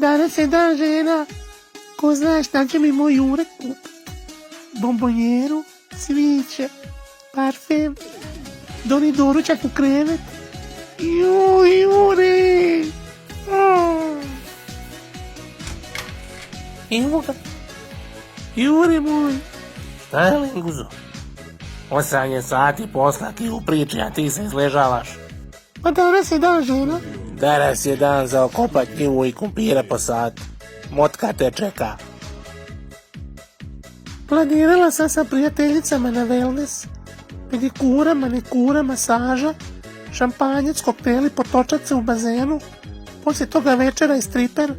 Danas je dan žena. Ko zna šta će mi moj Jure kupiti? Bombonjeru, cviće, parfem, doni doručak u krevet. Jure! Jure moj! Šta je, Linguzo? 8 je sati posla, ti u priči, a ti se izležavaš. Pa danas je dan žena. Danas je dan za okopat njivu i kumpire po satu. Motka te čeka. Planirala sam sa prijateljicama na wellness. Pedikura, manikura, masaža, šampanjac, kokteli, potočat se u bazenu. Poslije toga večera i striper.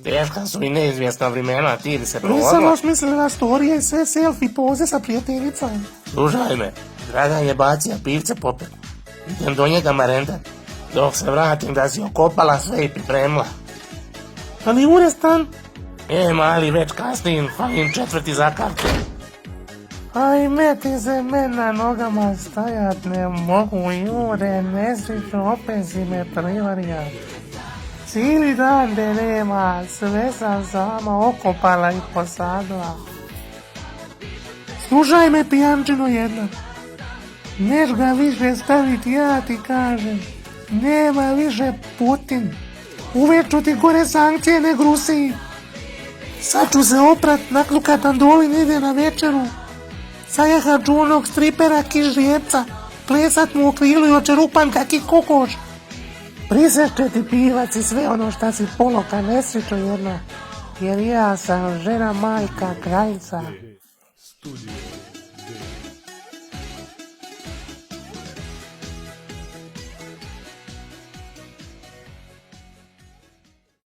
Teška su i neizvjesna vremena, ti bi se Nisam provodila. osmislila storije i sve selfie poze sa prijateljicama. Slušaj me, Dragan je bacio pivce popet. Idem do njega marendat. Dok se vratim da si okopala sve i pripremila. Ali Jure stan? Mali, već kasnim, falim 4. zakavke. Ajme ti se men na nogama stajat ne mogu, Jure, nesrećno, opet si me privarija. Cijeli dan te nema, sve sam sama okopala i posadila. Slušaj me, pijančino jedna. Neš ga više staviti, ja ti kažem. Nema više Putin. Uvijek ću ti gore sankcije nego Rusiji. Sad ću se oprat, naklukat Andolin ide na večeru. Sajahat ću onog stripera Kižrijevca, plesat mu u krilu i očerupan kaki kokoš. Prisešće ti pivac i sve ono šta si poloka nesrećo jedna, jer ja sam žena, majka, kraljica. Studio.